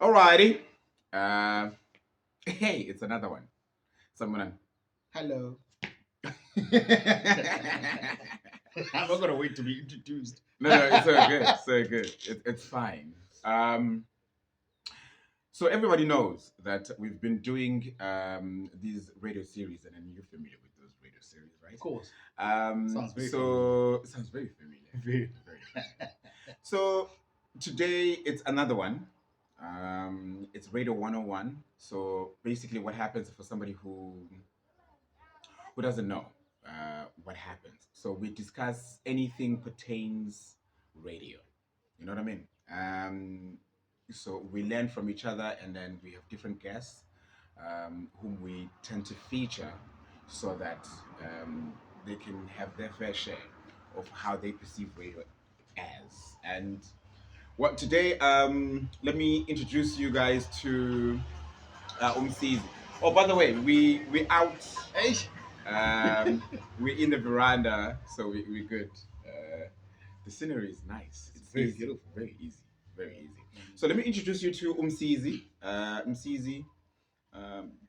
Alrighty. Uh, hey, it's another one. Someone. Hello. no, I'm not gonna wait to be introduced. no, it's so good, so good. It's fine. Um, so everybody knows that we've been doing these radio series, and then you're familiar with those radio series, right? Of course. Sounds very sounds very familiar. Very. Very. So today it's another one. It's Radio 101. So basically, what happens for somebody who doesn't know what happens? So we discuss anything pertains radio. You know what I mean? So we learn from each other, and then we have different guests whom we tend to feature, so that they can have their fair share of how they perceive radio as. And what today? Let me introduce you guys to Msizi. Oh, by the way, we out. Hey. We're in the veranda, so we good. The scenery is nice. It's very easy, beautiful. very easy, very easy. So let me introduce you to Msizi. Msizi,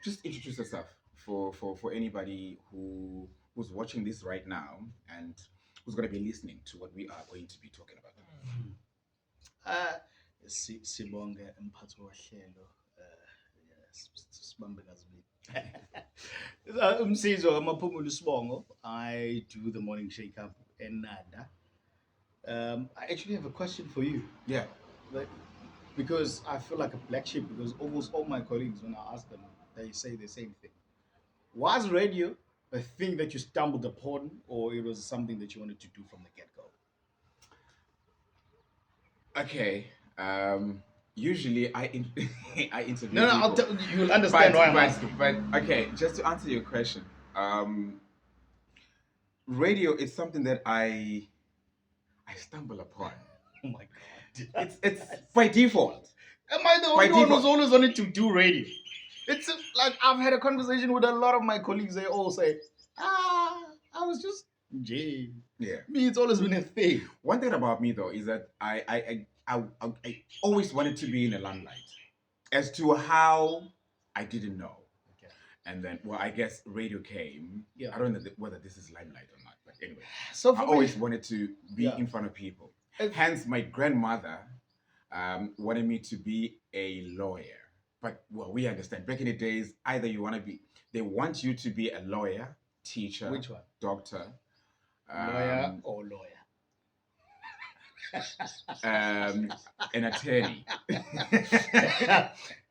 just introduce yourself for anybody who's watching this right now and who's going to be listening to what we are going to be talking about. Sibonge mphathi wohlelo sibambe ngazibili. Umsizi Maphumulo Sibongo. I do the morning shake up in Nada. I actually have a question for you. Yeah. Like, because I feel like a black sheep because almost all my colleagues, when I ask them, they say the same thing. Was radio a thing that you stumbled upon, or it was something that you wanted to do from the get go? Okay. Usually I interview No, people. you'll understand why I'm asking. But okay, just to answer your question, radio is something that I stumble upon. Oh my god! It's by default. Am I the only one who's always wanted to do radio? It's like I've had a conversation with a lot of my colleagues. They all say, I was just Jay. Yeah. Me, it's always been a thing. One thing about me though is that I always wanted to be in the limelight. As to how, I didn't know. Okay. And then, well, I guess radio came. Yeah. I don't know whether this is limelight or not, but anyway. So I always wanted to be Yeah. in front of people. Hence, my grandmother wanted me to be a lawyer. But, well, we understand. Back in the days, either they want you to be a lawyer, teacher, Which one? doctor, Lawyer or lawyer? an attorney.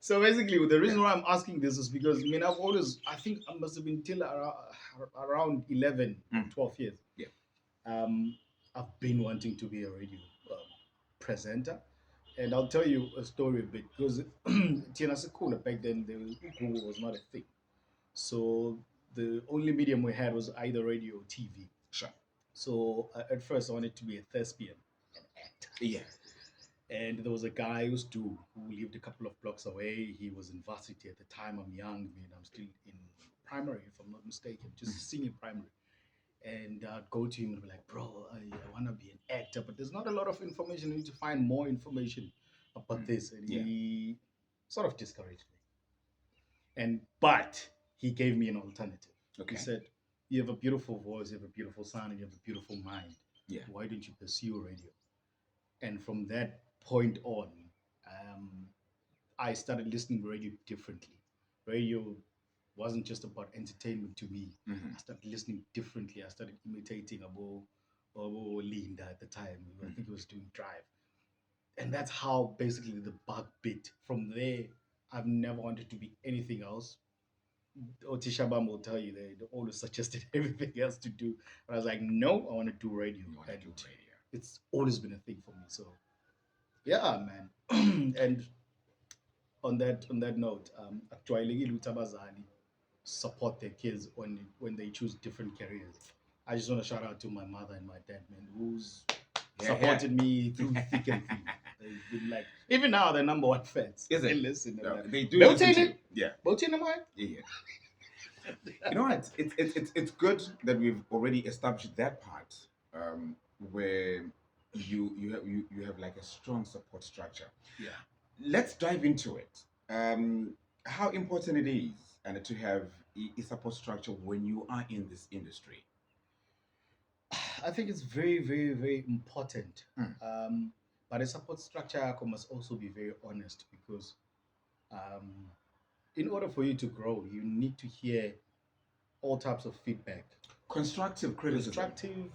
So basically, the reason why I'm asking this is because I think I must have been till around 11, 12 years. Yeah. I've been wanting to be a radio presenter. And I'll tell you a story a bit because Tina Sekula back then, Google was not a thing. So the only medium we had was either radio or TV. Sure. So at first I wanted to be a thespian, an actor. Yeah. And there was a guy who lived a couple of blocks away. He was in varsity at the time. I'm young, man. I'm still in primary, if I'm not mistaken, just senior primary. And I'd go to him and be like, bro, I want to be an actor, but there's not a lot of information. I need to find more information about this. And he sort of discouraged me. But he gave me an alternative. Okay. He said, you have a beautiful voice, you have a beautiful sound, and you have a beautiful mind. Yeah. Why don't you pursue radio? And from that point on, I started listening to radio differently. Radio wasn't just about entertainment to me. Mhm. I started listening differently. I started imitating Abo Linda at the time. I think he was doing Drive. And that's how basically the bug bit. From there, I've never wanted to be anything else. Otisha Bam will tell you they always suggested everything else to do. But I was like, no, I want to do radio. You want to do radio. It's always been a thing for me. So yeah, man. And on that note, actually Lutabazali support their kids when they choose different careers. I just want to shout out to my mother and my dad, man, who's supported me through thick and thin. They've been like, even now they're number one fans. Is it? They listen. No, Like, they do listen to you. Yeah. Yeah. You know what? It's good that we've already established that part where you have like a strong support structure. Yeah. let's dive into it. How important it is and to have a support structure when you are in this industry. I think it's very, very, very important. Mm. Um, but a support structure must also be very honest because um, in order for you to grow, you need to hear all types of feedback, Constructive criticism. constructive,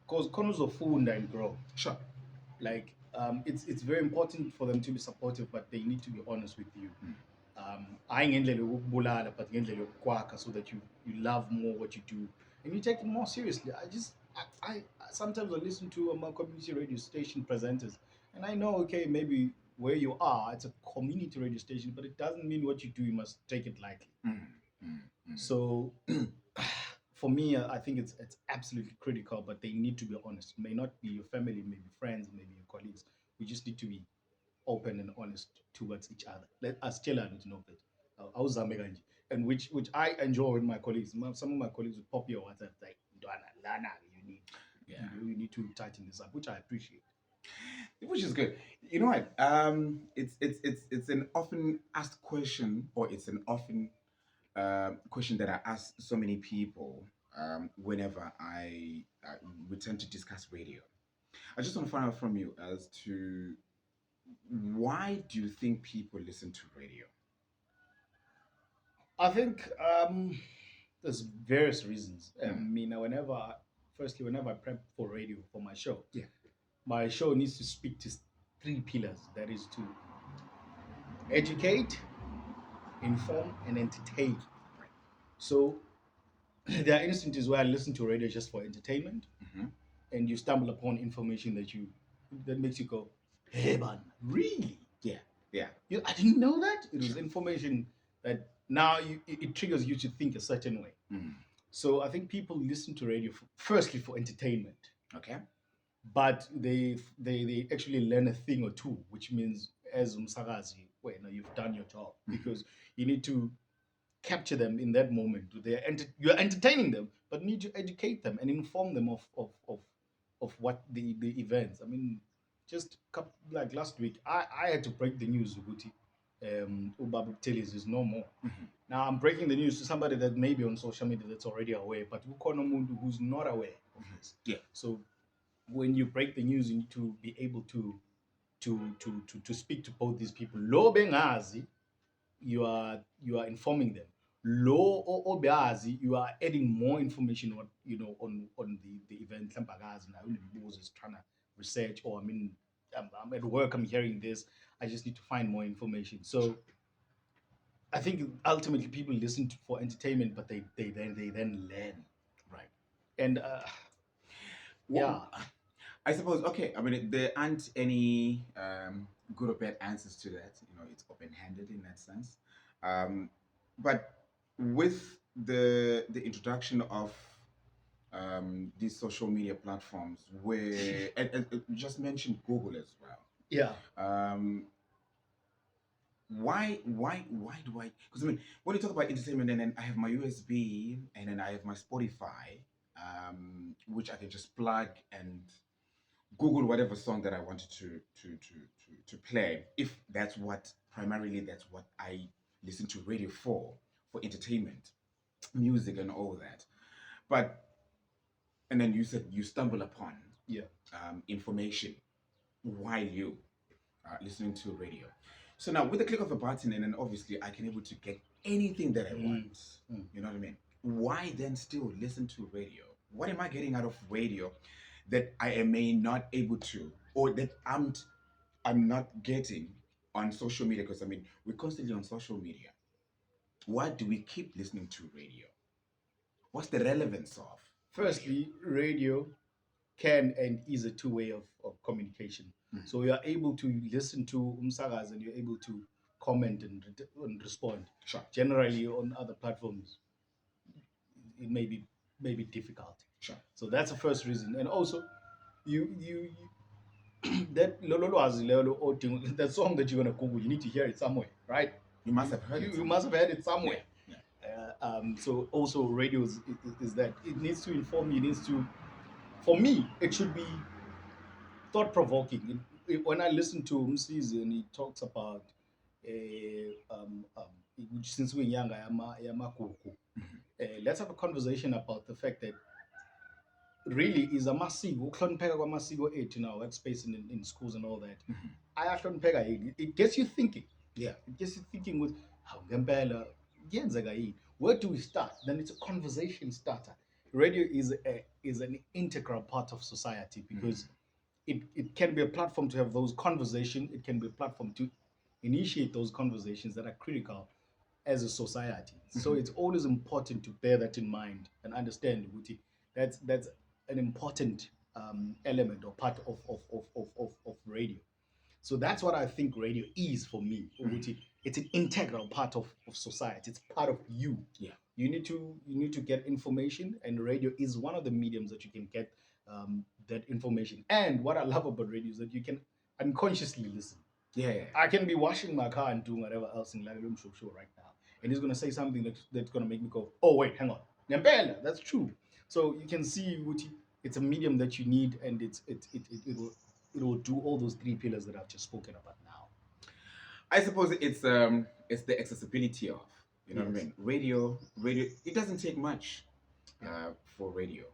because corners of food and grow. Sure. Like it's very important for them to be supportive, but they need to be honest with you. Mm. Hhayi ngendlela yokukubulala, but ngendlela yokukwakha so that you love more what you do and you take it more seriously. I sometimes I listen to my community radio station presenters and I know, okay, maybe where you are it's a community radio station, but it doesn't mean what you do you must take it lightly. Mm. Mm. Mm. So for me, I think it's absolutely critical, but they need to be honest. It may not be your family, maybe friends, maybe your colleagues. We just need to be open and honest towards each other. Let us tell her to know that. Awuzame kanje. And which I enjoy with my colleagues. Some of my colleagues would pop your WhatsApp like, "Ntwana, lana, you need, Yeah. you need to tighten this up," which I appreciate. Which is good. You know what? It's an often asked question, or it's an often question that I ask so many people whenever I we tend to discuss radio. I just want to find out from you as to why do you think people listen to radio? I think there's various reasons. I Mm. mean, firstly, whenever I prep for radio for Yeah. my show needs to speak to three pillars. That is to educate, inform, and entertain. So there are instances where I listen to radio just for entertainment, Hmm. and you stumble upon information that makes you go, "Hey man, really? Yeah. Yeah. I didn't know that." It was information that now it triggers you to think a certain way. Mm. So I think people listen to radio firstly for entertainment, Okay. but they actually learn a thing or two, which means as umsakazi, well, you've done your job because you need to capture them in that moment. You're entertaining them, but need to educate them and inform them of what the events. I mean, just like last week, I had to break the news. Uguti, Ubaba Telis is no more. Mhm. Now I'm breaking the news to somebody that may be on social media that's already aware, but ukhona umuntu who's not aware of this. Yeah. So when you break the news, you need to be able to speak to both these people. Lo bengazi, you are informing them. Lo obeazi, you are adding more information on on the event. Mhlawumbe now is trying to research, or I mean, I'm at work, I'm hearing this, I just need to find more information. So I think ultimately people listen for entertainment, but they then learn. Right. And yeah, Well, I suppose, okay, I mean, there aren't any good or bad answers to that. You know, it's open handed in that sense. Um, but with the introduction of these social media platforms, where, and you just mentioned Google as well. yeah, Um, why do I? Because I mean, when you talk about entertainment, and then I have my USB, and then I have my Spotify, which I can just plug and Google whatever song that I wanted to play. If that's what primarily that's what I listen to radio for entertainment, music, and all that. But and then you said you stumble upon yeah, information while you listening to radio. So now with the click of a button, and then obviously I can able to get anything that I want. You know what I mean? Why then still listen to radio? What am I getting out of radio that I may not able to, or that I'm not getting on social media? Because I mean, we're constantly on social media. Why do we keep listening to radio? What's the relevance of radio? Firstly, radio can and is a two-way of communication. Mhm. So you are able to listen to umsakazi and you're able to comment and respond. Sure. Generally, on other platforms, it may be difficult. Sure. So that's the first reason. And also, that lololwazi lelo that song that you're gonna Google, you need to hear it somewhere, right? You must have heard it. You must have heard it somewhere. Yeah. So also radio is that it needs to inform you. It needs to, for me, it should be thought provoking. when I listen to Msizi and he talks about since we're young, let's have a conversation about the fact that really is amasiko ukuhlonipheka kwamasiko ethu in our workspace and in schools and all that Mhm. ayahlonipheka yini. It gets you thinking. Yeah. It gets you thinking with how ngempela kuyenzeka yini. Where do we start? Then it's a conversation starter. Radio is an integral part of society because it can be a platform to have those conversations. It can be a platform to initiate those conversations that are critical as a society. So Mhm. it's always important to bear that in mind and understand, Guti, that's an important element or part of radio. So that's what I think radio is for me. Ukuthi it's an integral part of society. It's part of you. Yeah. You need to get information, and radio is one of the mediums that you can get that information. And what I love about radio is that you can unconsciously listen. Yeah. Yeah. I can be washing my car and doing whatever else in Lalilum Show right now, and he's gonna say something that's gonna make me go, "Oh wait, hang on, Nyambela, that's true." So you can see, Wuti, it's a medium that you need, and it will do all those three pillars that I've just spoken about now. I suppose it's the accessibility of, you know what I Yes. mean. Radio. It doesn't take much Yeah. for radio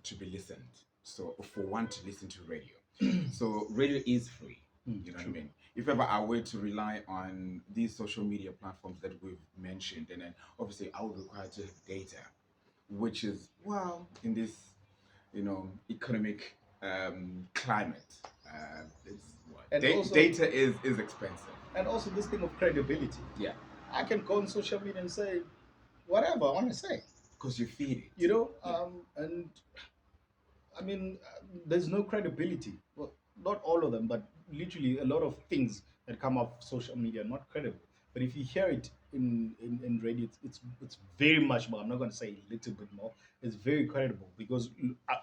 to be listened. So for one to listen to radio, so radio is free. You know what I True. mean. If ever I were to rely on these social media platforms that we've mentioned, and then obviously I would require to have data, which is in this economic climate, it's And also, data is expensive. this thing of credibility. Yeah, I can go on social media and say whatever I want to say. because you feed it. Yeah. And I mean, there's no credibility. Well, not all of them, but literally a lot of things that come off social media are not credible. But if you hear it in radio, it's very much more. I'm not going to say a little bit more. It's very credible because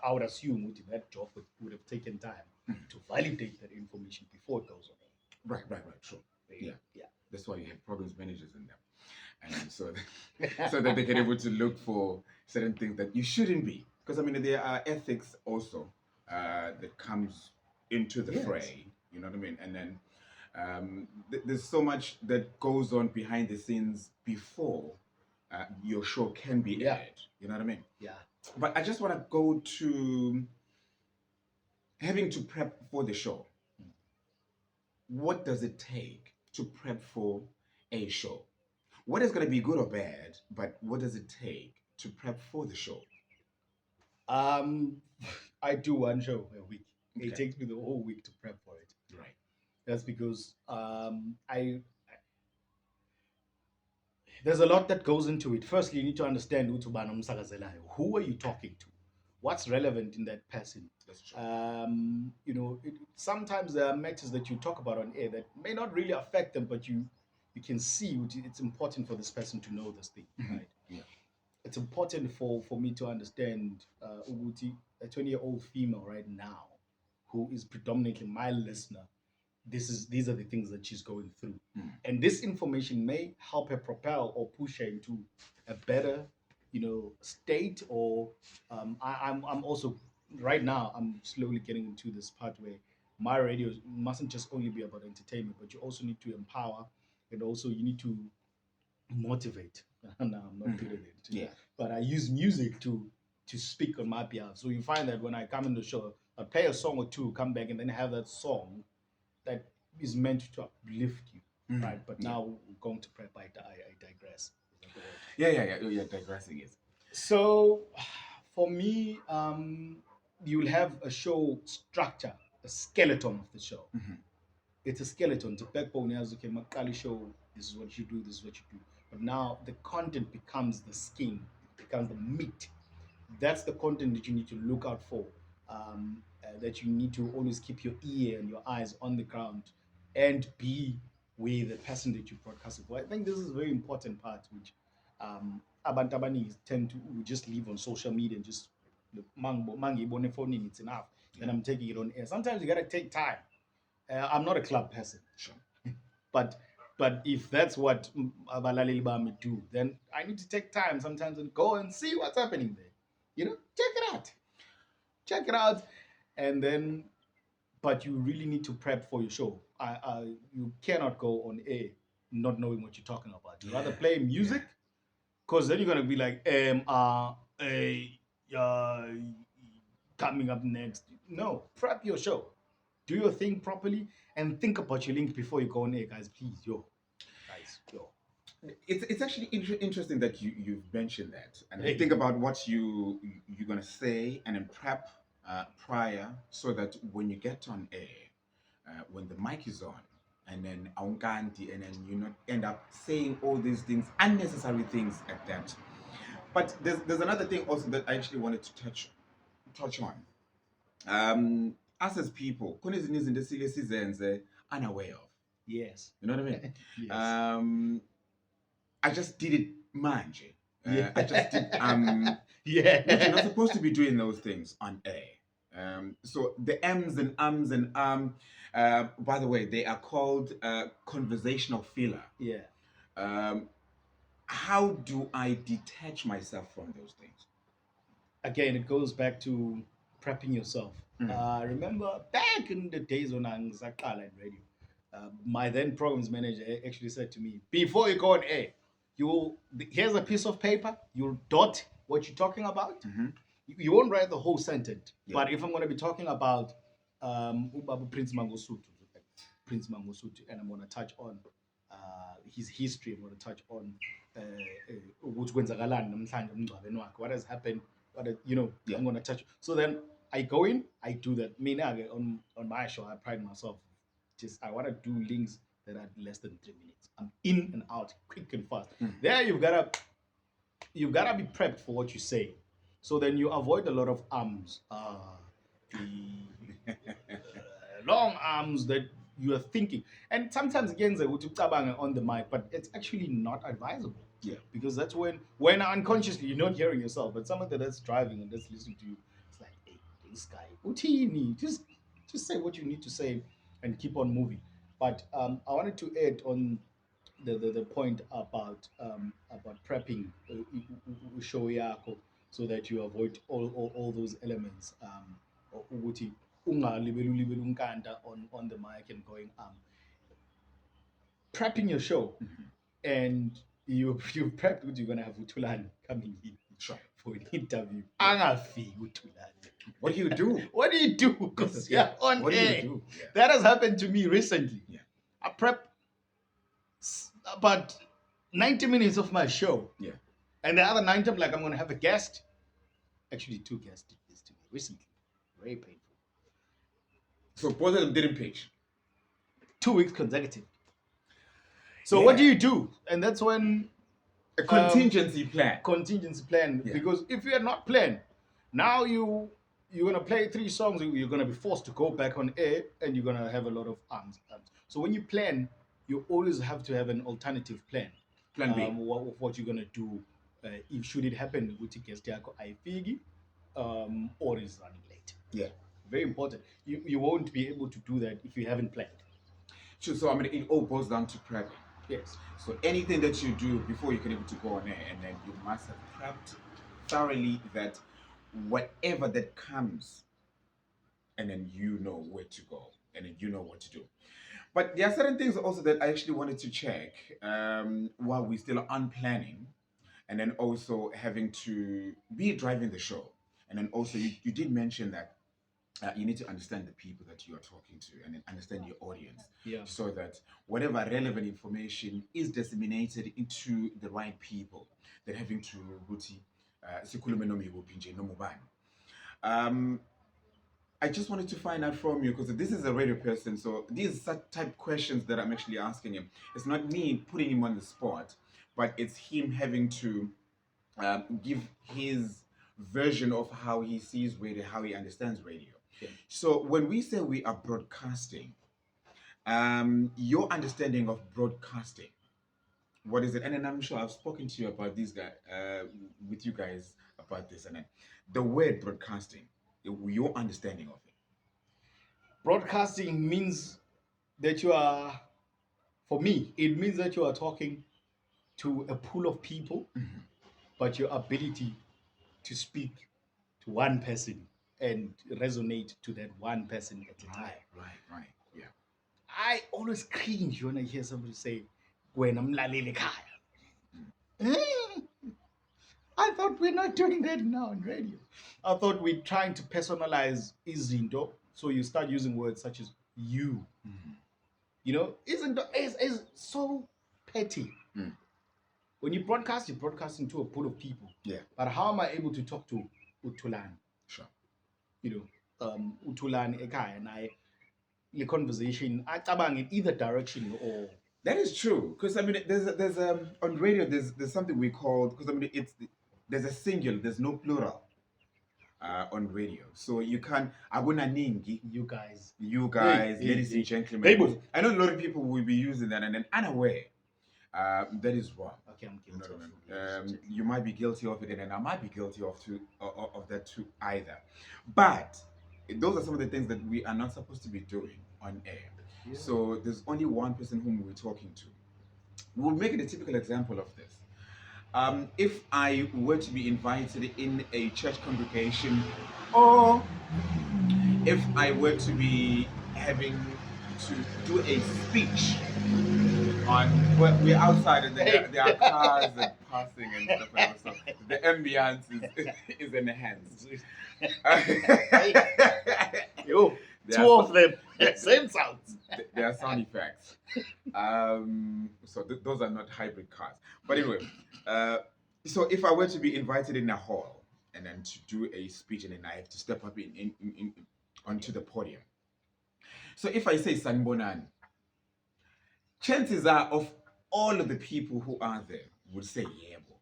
I would assume that job would have taken time to validate that information before it goes on. Right. True. Yeah. Yeah. That's why you have programs managers in them, and so so that they can able to look for certain things that you shouldn't be. Because I mean, there are ethics also that comes into the Yes. fray. You know what I mean? And then there's so much that goes on behind the scenes before your show can be Yeah. aired. You know what I mean? Yeah. But I just want to go to having to prep for the show. What does it take to prep for a show? What is going to be good or bad, but what does it take to prep for the show? Um, I do one show a week. It Okay. takes me the whole week to prep for it. Right. That's because there's a lot that goes into it. Firstly, you need to understand who are you talking to, what's relevant in that person. That's true. Sometimes there are matters that you talk about on air that may not really affect them, but you can see it's important for this person to know this thing, right? Yeah. It's important for me to understand Uguti, a 20-year-old female right now, who is predominantly my listener. These are the things that she's going through, and this information may help her propel or push her into a better, state. Or I'm also right now I'm slowly getting into this part where my radio mustn't just only be about entertainment, but you also need to empower, and also you need to motivate. No, I'm not good at it. Yeah. But I use music to speak on my behalf. So you find that when I come in the show, I play a song or two, come back, and then have that song that is meant to uplift you, right? But Yeah. now we're going to prep. I digress. Is that the word? Yeah. Digressing is. So, for me, you'll have a show structure, a skeleton of the show. It's a skeleton. It's a backbone. As okay, Makali show. This is what you do. This is what you do. But now the content becomes the skin. It becomes the meat. That's the content that you need to look out for. That you need to always keep your ear and your eyes on the ground, and be with the person that you broadcast it for. I think this is a very important part, which abantu abaningi tend to just leave on social media and just look, mangi ibone phone, it's enough. Then I'm taking it on air. Sometimes you gotta take time. I'm not a club person, Sure. but if that's what abalaleli bami do, then I need to take time sometimes and go and see what's happening there. Check it out, and then but you really need to prep for your show. You cannot go on air not knowing what you're talking about. You rather play music, because then you're gonna be like, uh, coming up next. No, prep your show, do your thing properly, and think about your link before you go on air, guys. Please, yo. It's actually interesting that you've mentioned that, and Hey. think about what you're gonna say, and then prep prior, so that when you get on air, when the mic is on, and then aunganti, and then you not end up saying all these things, unnecessary things at that. But there's another thing also that I actually wanted to touch on. Us as people, khona ezinye izinto esike sizenze unaware of. Yes. You know what I mean? Yes. I just did it manje. Yeah. I just did Yeah. which you're not supposed to be doing those things on air. So the M's and ums and by the way, they are called conversational filler. Yeah. How do I detach myself from those things? Again, it goes back to prepping yourself. Remember back in the days when I was at in radio, my then programs manager actually said to me, before you go on air, here's a piece of paper, you'll dot what you're talking about. You won't write the whole sentence. Yeah. But if I'm going to be talking about Prince Mangosuthu, and I'm going to touch on his history, I'm going to touch on ukuthi kwenzakalani namhlanje emngcwabeni wakhe, what has happened, Yeah. I'm going to touch. So then I go in, I do that. On my show, I pride myself. Just I want to do links that are less than 3 minutes. I'm in and out, quick and fast. There you've gotta be prepped for what you say. So then you avoid a lot of arms, the long arms that you are thinking. And sometimes again, they would on the mic, but it's actually not advisable. Yeah. Because that's when unconsciously you're not hearing yourself, but someone that's driving and that's listening to you, it's like, hey, this guy, utini, just say what you need to say and keep on moving. But I wanted to add on the point about prepping show yakho, so that you avoid all those elements, ukuthi ungalibeli ulibele unkanta on the mic and going prepping your show, and you prepped that you're gonna have Utulani coming in for an interview. Angafiki Utulani. What do you do? What do you do? Because you're on What do air. you do? Yeah. That has happened to me recently. Yeah. I prep about 90 minutes of my show. Yeah. And the other 90, I'm like, I'm going to have a guest. Actually, 2 guests did this to me recently. Very painful. So both of them didn't pitch. 2 weeks consecutive. So what do you do? And that's when a contingency plan. Yeah. Because if you are not planned, now you're gonna play 3 songs, you're gonna be forced to go back on air, and you're gonna have a lot of arms. So when you plan, you always have to have an alternative plan. Plan B. What you're gonna do if should it happen with guest yako ayifiki, or is running late. Yeah. Very important. You won't be able to do that if you haven't planned. Sure. So I mean, it all boils down to prepping. Yes. So anything that you do before you can able to go on air, and then you must have prepped thoroughly that whatever that comes, and then you know where to go, and then you know what to do. But there are certain things also that I actually wanted to check while we're still on planning, and then also having to be driving the show. And then also you did mention that you need to understand the people that you are talking to, and then understand your audience. Yeah. So that whatever relevant information is disseminated into the right people, that having to sikhulume noma yikuphi nje, noma ubani. I just wanted to find out from you, because this is a radio person, so these are type questions that I'm actually asking him. It's not me putting him on the spot, but it's him having to give his version of how he sees radio, how he understands radio. Yeah. So when we say we are broadcasting, your understanding of broadcasting, what is it? And then I'm sure I've spoken to you about this guy, with you guys about this, and then the word broadcasting, your understanding of it. Broadcasting means that you are, for me, it means that you are talking to a pool of people, but your ability to speak to one person and resonate to that one person at a time. Right. Yeah. I always cringe when I hear somebody say, "Wena mlaleli khaya." Eh, I thought we're not doing that now on radio. I thought we're trying to personalize izinto, so you start using words such as "you." Mm. You know, is so petty. Mm. When you're broadcasting to a pool of people. Yeah. But how am I able to talk to Utulani? Sure. You know, Utulani Ekai and I, the conversation, I tabang in either direction or That is true, because I mean, there's on radio there's something we call, because I mean there's a singular, there's no plural on radio, so you can't aguna ningi, you guys. you guys, Hey, ladies hey, and hey. gentlemen. Hey, boo. I know a lot of people will be using that and then unaware. That is wrong. Okay, I'm You know guilty what I mean? of ladies and gentlemen. You might be guilty of it, and then I might be guilty of that too either. But those are some of the things that we are not supposed to be doing on air. Yeah. So there's only one person whom we're talking to. We'll make it a typical example of this. If I were to be invited in a church congregation, or if I were to be having to do a speech on, well, we're outside and there are cars and passing and stuff like that, so the ambience is enhanced. Yo, There two are of them, same sounds. there are sound effects. So those are not hybrid cars. But anyway, so if I were to be invited in a hall and then to do a speech and then I have to step up in onto the podium. So if I say Sanbonan, chances are of all of the people who are there would say Yebo.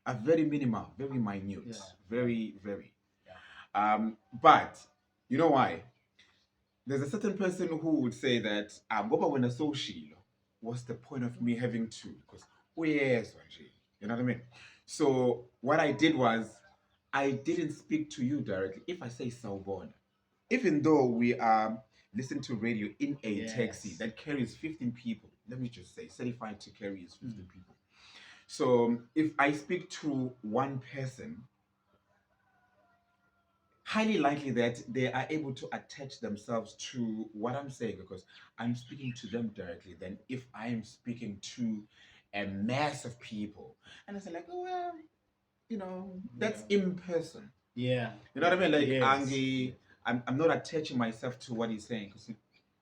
Are very minimal, very minute, Yeah. very, very. Yeah. But you know why? There's a certain person who would say that Boba when social, what's the point of me having to? Because yes, you know what I mean? So what I did was I didn't speak to you directly. If I say Saubon, even though we are listening to radio in a taxi Yes. that carries 15 people, let me just say certified to carry is 15 people. So if I speak to one person, highly likely that they are able to attach themselves to what I'm saying because I'm speaking to them directly than if I am speaking to a mass of people. And I say like, oh well, you know, that's in person. Yeah. You know what I mean? Like Yes. Angie, I'm not attaching myself to what he's saying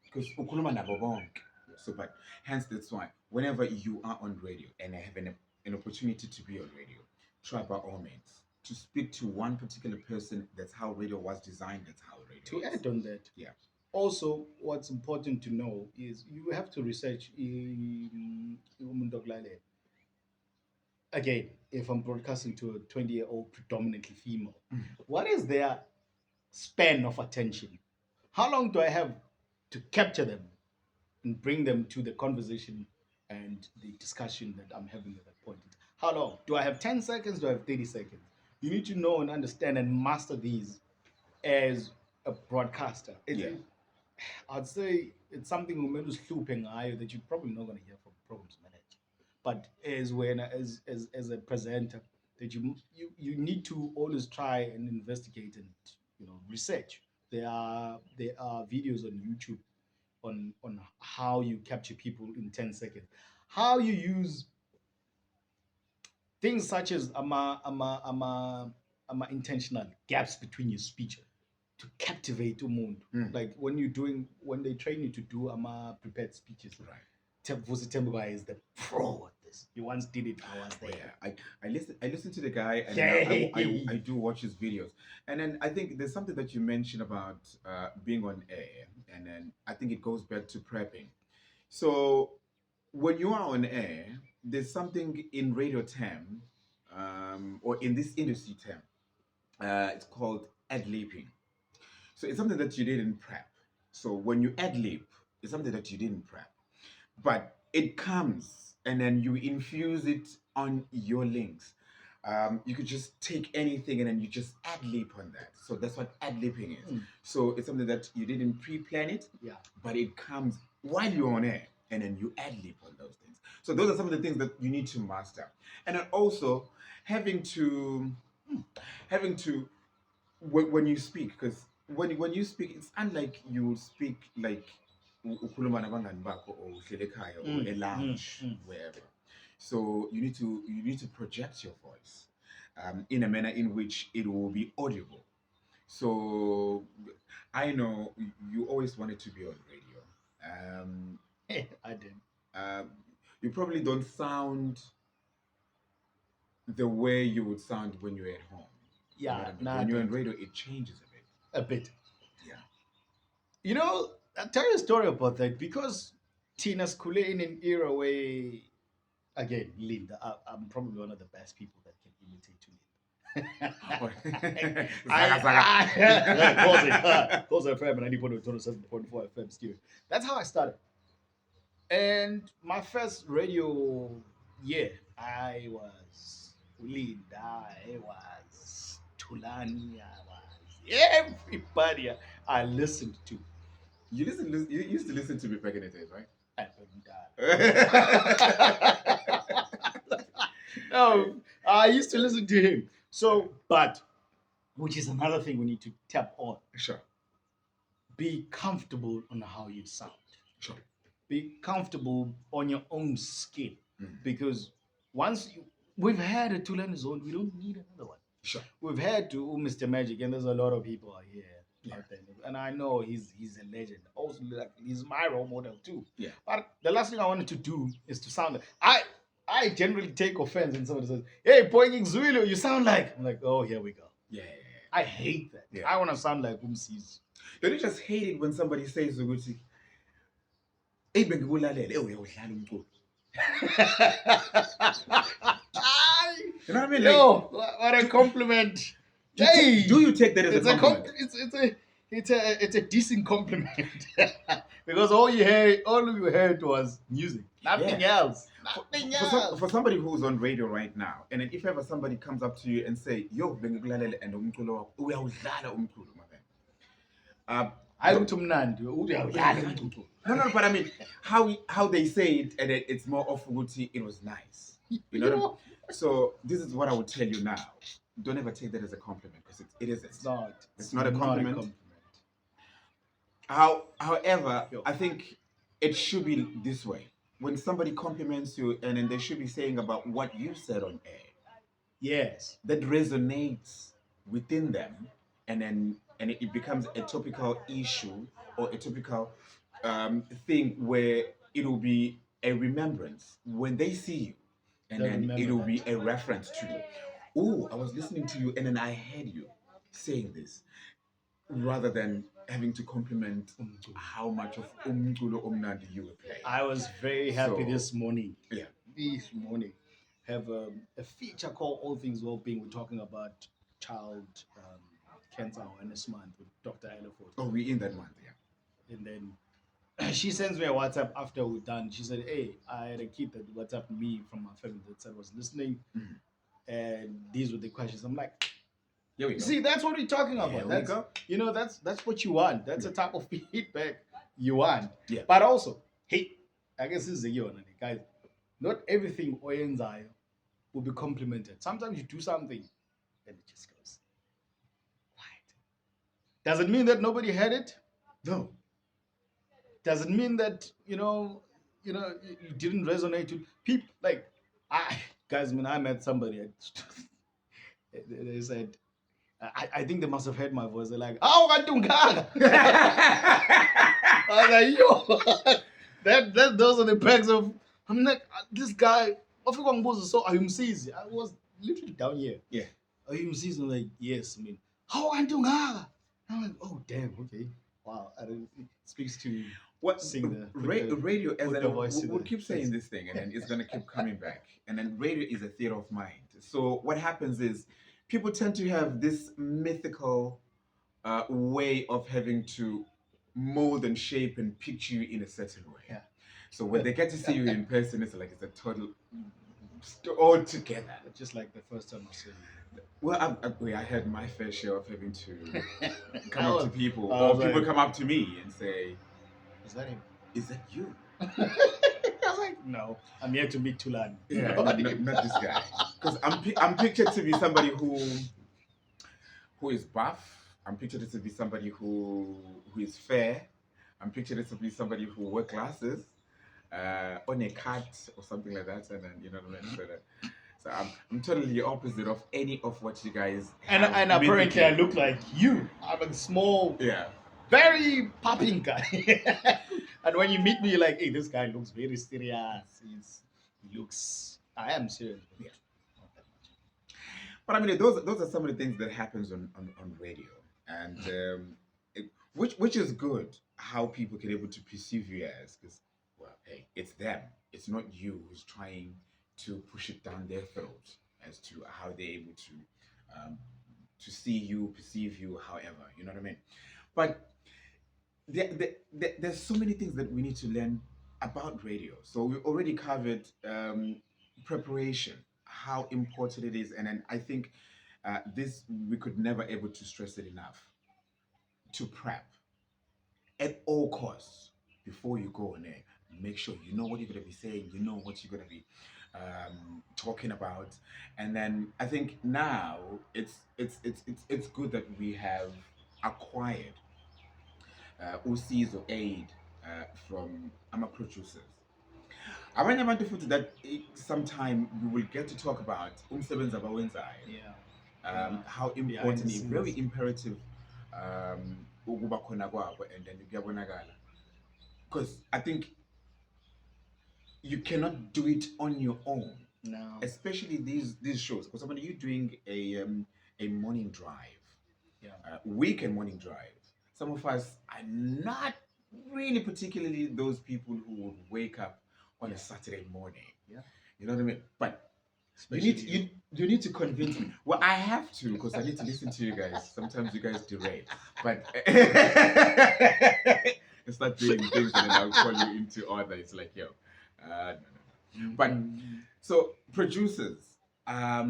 because ukhuluma nabo bonke. So but hence that's why whenever you are on radio and I have an opportunity to be on radio, try by all means to speak to one particular person. That's how radio was designed. That's how radio To is. add on that, Yeah. also what's important to know is you have to research umuntu okulale. Again, if I'm broadcasting to a 20-year-old predominantly female, what is their span of attention? How long do I have to capture them and bring them to the conversation and the discussion that I'm having at that point? How long? Do I have 10 seconds? Do I have 30 seconds? You need to know and understand and master these as a broadcaster. Yeah. I'd say it's something umuntu usihluphe ngayo that you're probably not going to hear from programs manager. But as a presenter, that you need to always try and investigate and research. There are videos on YouTube on how you capture people in 10 seconds, how you use things such as intentional gaps between your speech to captivate umuntu. Like when they train you to do prepared speeches, Right. Vusi Tembuga is the pro at this. He once did it. I was there. Yeah, I listen to the guy and I do watch his videos, and then I think there's something that you mentioned about being on air, and then I think it goes back to prepping. So when you are on air, there's something in radio term, or in this industry term, it's called ad-libbing. So it's something that you didn't prep. So when you ad-lib, it's something that you didn't prep, but it comes and then you infuse it on your links. You could just take anything and then you just ad lib on that. So that's what ad libbing is. So it's something that you didn't pre-plan it, Yeah. but it comes while you're on air and then you ad lib on those things. So those are some of the things that you need to master. And then also having to when you speak, because when you speak, it's unlike you speak like ukhuluma nabangani bakho or uhleli ekhaya or a lounge wherever. So you need to project your voice in a manner in which it will be audible. So I know you always wanted to be on radio. I did. Um, you probably don't sound the way you would sound when you're at home. You know Yeah, what I mean? nah, When you're on radio, it changes a bit. a bit. Yeah. You know, I'll tell you a story about that because Tina's Kule in an era where, again, Linda, I'm probably one of the best people that can imitate Linda. Zaga, zaga. Pause FM and 90.7.4 FM stereo. That's how I started. And my first radio year, I was Linda, I was Tulani, I was everybody I listened to. You used to listen to me back in the days, right? I no, I used to listen to him. So, but which is another thing we need to tap on. Sure. Be comfortable on how you sound. Sure. Be comfortable on your own skin. Mm. Because we've had a Tulane zone, we don't need another one. Sure. We've had to Mr. Magic, and there's a lot of people out here. Yeah. Out there. And I know he's a legend. Also, like, he's my role model too. Yeah. But the last thing I wanted to do is to sound. I generally take offense when somebody says, "Hey, Poinging Zulu, you sound like." I'm like, "Oh, here we go." Yeah. I hate that. Yeah. I want to sound like Msizi. Don't you just hate it when somebody says ukuthi, "Hey, bengikulalele, uyawudlala umculo." You know what I mean? Yo, what a compliment. Hey, do you take that as a compliment? It's a decent compliment because all you heard was music, nothing else. Nothing else. For somebody who's on radio right now, and then if ever somebody comes up to you and say, "Yo, bengikulalele and umculo wakho, uyawudlala umculo, my man." No, but I mean, how they say it, and it's more of Uguti, it was nice. You know what I mean? So this is what I would tell you now. Don't ever take that as a compliment because it isn't. It's not a compliment. However, I think it should be this way. When somebody compliments you and then they should be saying about what you said on air. Yes. That resonates within them and it becomes a topical issue or a topical thing where it will be a remembrance when they see you. And then it will be a reference to you. Oh, I was listening to you and then I heard you saying this. Rather than having to compliment how much of umculo omnandi you were playing. I was very happy this morning. Yeah. This morning. Have a feature called All Things Well-Being. We're talking about child cancer awareness month with Dr. Elefort. Oh, we're in that month, yeah. And then she sends me a WhatsApp after we're done. She said, "Hey, I had a kid that WhatsApped me from my family that said was listening, and these were the questions." I'm like, here we go. See, that's what we're talking about. That's what you want. That's the type of feedback you want. Yeah. But also, hey, I guess this is a year, guys. Not everything oyenzayo will be complimented. Sometimes you do something and it just goes quiet. Does it mean that nobody heard it? No. Does it mean that you didn't resonate with people? Like, when I met somebody, they said, I think they must have heard my voice. They're like, "Oh, Gatunganga." I was like, "Yo, those are the perks of." I'm like, this guy. So are you Msizi? I was literally down here. Yeah. Are you Msizi? I'm like, yes. I mean, "Oh, Gatunganga." I'm like, "Oh, damn. Okay. Wow." It speaks to what sing the radio as the voice. We'll keep saying this thing, and then it's gonna keep coming back. And then radio is a theater of mind. So what happens is, people tend to have this mythical way of having to mold and shape and picture you in a certain way. Yeah. So when they get to see you in person, it's like it's a total all together. Just like the first time I saw you. Well, I had my fair share of having to come up to people, I or was people like, come up to me and say, "Is that him?" "Is that you?" I was like, "No, I'm here to meet Tulani." Yeah, not this guy. Because I'm pictured to be somebody who is buff. I'm picturing it to be somebody who is fair. I'm picturing it to be somebody who wear glasses, on a cut or something like that, and then you know what I mean. So I'm totally opposite of any of what you guys have. And apparently I mimicking. look like you. I'm a small, Yeah. very popping guy. And when you meet me, you're like, hey, this guy looks very serious. He looks. I am serious. But Yeah. not that much. But I mean, those are some of the things that happens on radio, and which is good. How people can able to perceive you as, because well, hey, it's them. It's not you who's trying to push it down their throat as to how they're able um, to see you, perceive you. However, you know what I mean. But there's so many things that we need to learn about radio. So we already covered preparation, how important it is, and then I think this we could never able to stress it enough. To prep at all costs before you go on air. Make sure you know what you're gonna be saying. You know what you're gonna be talking about, and then I think now it's good that we have acquired usizo aid from our producers. Abanye abantu futhi that sometime we will get to talk about umsebenzi abawenzayo, Yeah. Yeah. how Behind the important, very scenes. imperative ukuba khona kwabo, and then kuyabonakala, because I think you cannot do it on your own, No. especially these shows. Because when you're doing a morning drive, Yeah. weekend morning drive, some of us are not really particularly those people who would wake up on a Saturday morning. Yeah. You know what I mean? But you Especially need you need to convince me. Well, I have to, because I need to listen to you guys. Sometimes you guys derail, but it's not doing things, and then I'll call you into order. It's like, yo, no, no, no. But so producers are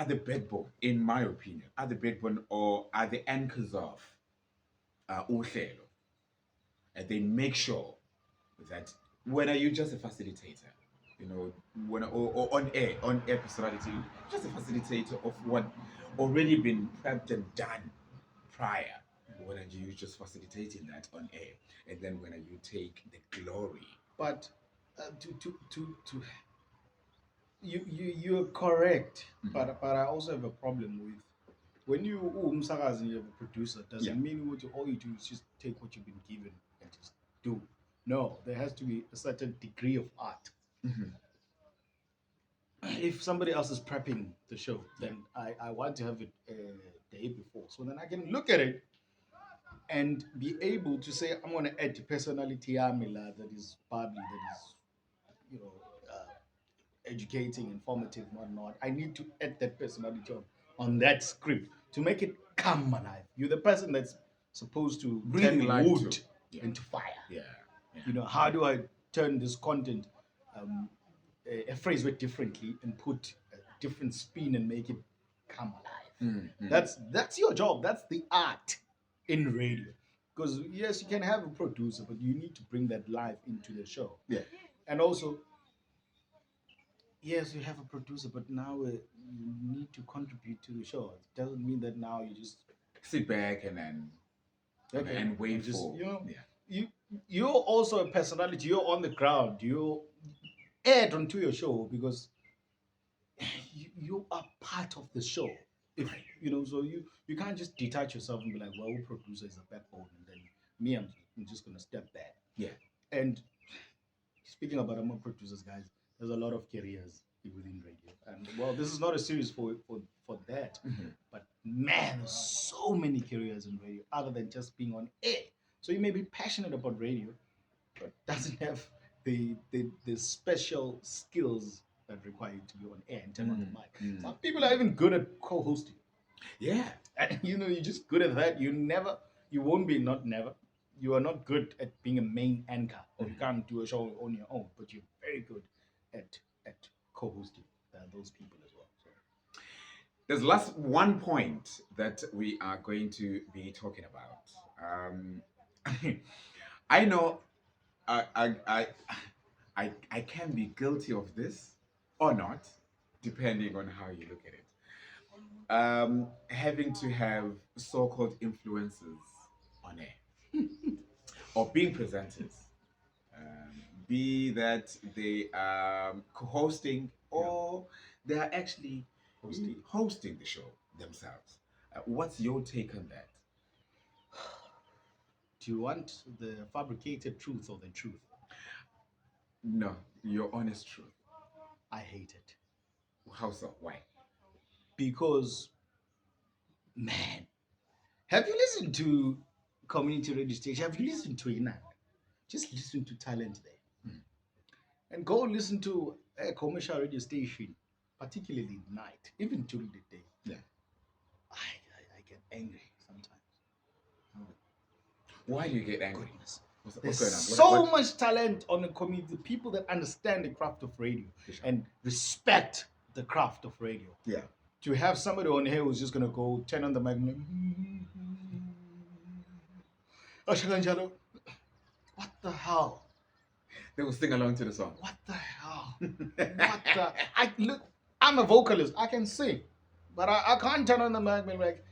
the backbone, in my opinion, are the backbone or are the anchors of uhlelo, and they make sure that when are you just a facilitator, you know, when or on air personality, just a facilitator of what already been prepped and done prior. When are you just facilitating that on air, and then when are you take the glory? But to you're correct. Mhm. But I also have a problem with when you umsakazi, you have a producer, doesn't Yeah. mean what all you do is just take what you've been given and just do. No, there has to be a certain degree of art. Mhm. If somebody else is prepping the show, then I want to have it a day before, so then I can look at it and be able to say I'm going to add personality Amila that is bubbly, that is, you know, educating, informative, whatnot. I need to add that personality on that script to make it come alive. You're the person that's supposed to Breathing turn life wood too. Yeah. into fire. Yeah. Yeah. You know, how do I turn this content, a phrase word differently, and put a different spin and make it come alive? Mm. That's your job. That's the art in radio. Because yes, you can have a producer, but you need to bring that life into the show. Yeah. And also, yes, you have a producer, but now you need to contribute to the show. It doesn't mean that now you just Sit back and then and wait and just for, you yeah. you're also a personality. You're on the ground. You add onto your show because you are part of the show. If Right. you know, so you can't just detach yourself and be like, well, producer is the backbone, and then me, I'm just gonna step back. Yeah. And speaking about among producers, guys, there's a lot of careers within radio, and well, this is not a series for that, Mhm. but man, there's so many careers in radio other than just being on air. So you may be passionate about radio, but doesn't have the special skills that require you to be on air and turn on the mic. Some people are even good at co-hosting. Yeah. And you know, you're just good at that. You won't be, not never. You are not good at being a main anchor, or you can't do a show on your own. But you're very good at co-hosting those people as well. So There's last one point that we are going to be talking about. I know I, I, I, I can be guilty of this or not, depending on how you look at it. having to have so-called influencers on air or being presenters, be that they are co-hosting Yeah. or they are actually hosting the show themselves. What's your take on that? Do you want the fabricated truth or the truth? No, your honest truth. I hate it How so? Why? because, man, have you listened to community radio station? Have you listened to Inan? Just listen to talent there, Hmm. and go listen to a commercial radio station, particularly at night, even during the day. Yeah. I get angry sometimes. Why do you get angry? Goodness. What's There's going on? so much talent on the community, people that understand the craft of radio Sure. and respect the craft of radio. Yeah. To have somebody on here who's just gonna go turn on the mic and "Ashakanjalo," what the hell? They will sing along to the song. What the hell? What the I look I'm a vocalist, I can sing, but I can't turn on the mic and be like,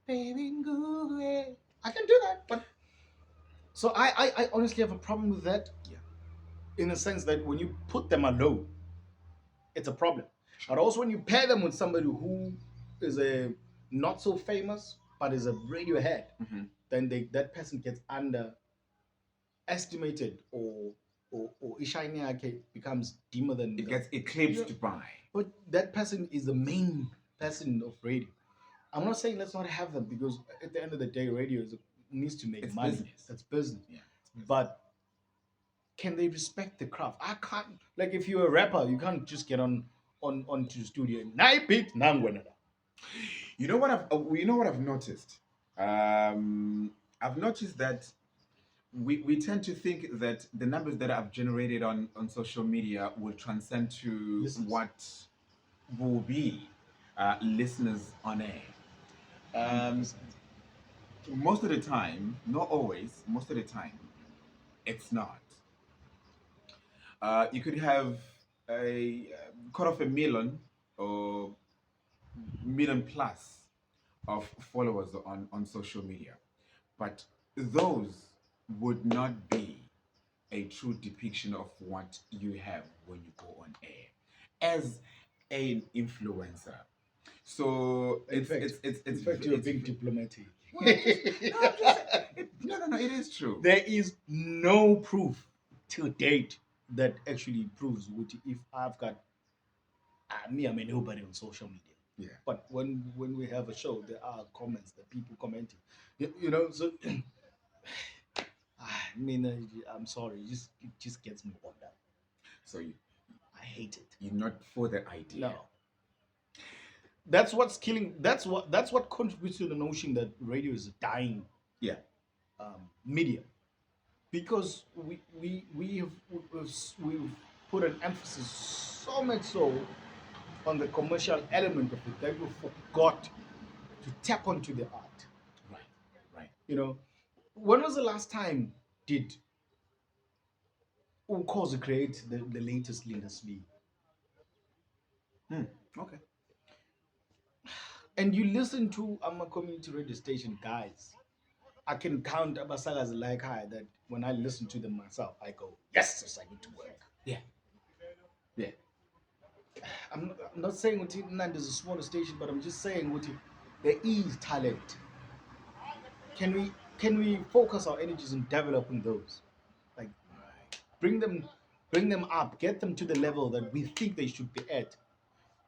baby Google. I can do that, but so I honestly have a problem with that. Yeah. In the sense that when you put them alone, it's a problem. But also when you pair them with somebody who is a not so famous but is a radio head, Mm-hmm. then that person gets underestimated or Ishine becomes dimmer than It the, gets eclipsed by. but that person is the main person of radio. I'm not saying let's not have them because at the end of the day, radio needs to make It's money. business. That's business. Yeah. But can they respect the craft? I can't. Like if you're a rapper, you can't just get on onto the studio. Naipit nangwenada. You know what I've noticed. I've noticed that we tend to think that the numbers that I've generated on social media will transcend to Listeners. what will be listeners on air. Um, 100%. most of the time, not always, most of the time, it's not. You could have a quarter of a million or million plus of followers on social media, but those would not be a true depiction of what you have when you go on air as an influencer. So In fact, you're it's being diplomatic. well, I'm just no, no, no, it is true. There is no proof to date that actually proves what if I've got me, I'm a nobody on social media. Yeah. But when we have a show, there are comments, the people commenting. You know, so I mean, I'm sorry, it just gets me wound up. So I hate it. you're not for the idea. No, that's what's killing. That's what contributes to the notion that radio is a dying Yeah. medium because we've put an emphasis so much so on the commercial element of it that we forgot to tap onto the art. Right. Right. You know, when was the last time did Ukoz create the latest Linda's Lee? Hmm. Okay. And you listen to a community radio station, guys. I can count Abasagas like I that when I listen to them myself, I go, yes, I need to work. Yeah. Yeah. I'm not saying Uti Nand is a smaller station, but I'm just saying Uti, there is talent. Can we focus our energies on developing those? Like bring them bring them up, get them to the level that we think they should be at,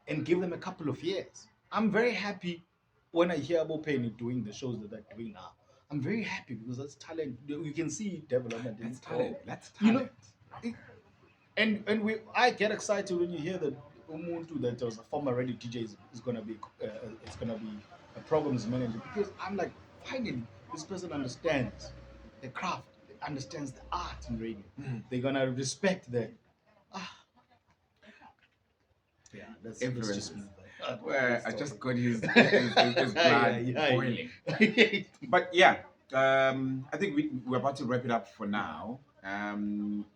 and give them a couple of years. I'm very happy when I hear Abo Penny doing the shows that they're doing now. I'm very happy because that's talent. You can see development. That's in talent. all. That's You know, talent. it- and I get excited when you hear that Umuntu that was a former radio DJ is gonna be it's gonna be a programs manager because I'm like finally this person understands the craft, understands the art in radio. Mm. They're gonna respect the ah yeah that's just me. Influences. But, Well, I that's just all. got his blood Yeah. boiling. But yeah, I think we're about to wrap it up for now.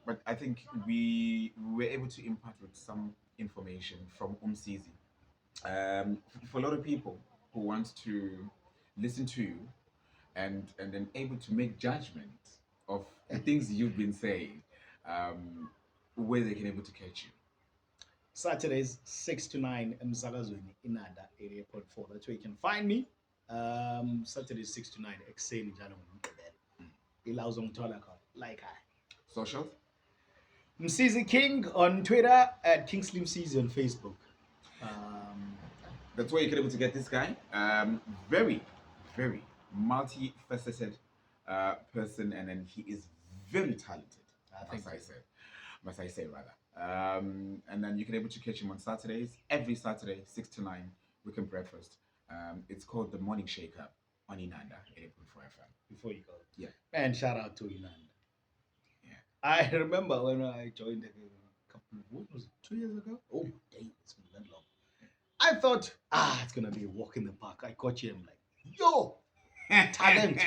But I think we were able to impart with some information from Umsizi. For a lot of people who want to listen to you and then able to make judgment of the things you've been saying, where they can able to catch you. Saturdays 6 to 9 emsakazweni inanda 88.4. That's where you can find me. Saturdays 6 to 9 ekuseni njalo ngomgqibelo. Ila uzongithola khona like I. Socials? Msizi King on Twitter at Kingsley Msizi on Facebook. That's where you can able to get this guy. Very, very multifaceted person, and then he is very talented. Must I say rather. And then you can able to catch him on Saturdays, every Saturday, 6 to 9, weekend breakfast. It's called the Morning Shake Up on Inanda 88.4 FM. Before you go. Yeah. And shout out to Inanda. Yeah. I remember when I joined a couple of, what was it, 2 years ago? Oh, dang, it's been that long. I thought, it's going to be a walk in the park. I got you. I'm like, yo, talent.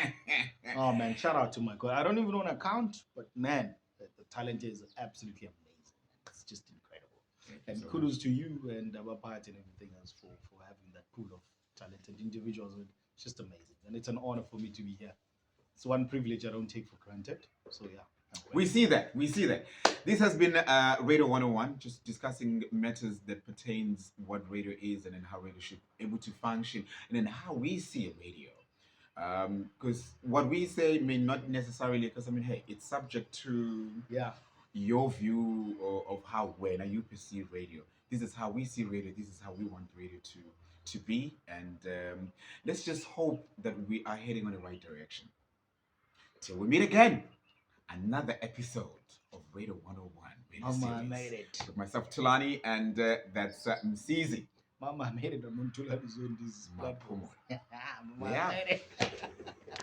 Oh, man, shout out to my God. I don't even want to count, but man, the talent is absolutely amazing. It's just incredible. And so kudos to you and our part and everything else for having that pool of talented individuals. It's just amazing. And it's an honor for me to be here. It's one privilege I don't take for granted. So, yeah. We see that. We see that. This has been Radio 101, just discussing matters that pertains what radio is and then how radio should be able to function and then how we see radio. Because what we say may not necessarily, because I mean, hey, it's subject to your view of how when you perceive radio. This is how we see radio. This is how we want radio to be. And let's just hope that we are heading on the right direction. Till we meet again. Another episode of Radio 101. Mama, I made it. With myself, Tulani, and that's Msizi. Mama, I made it on Tulani's on this platform. Maphumulo. Mama, I made it.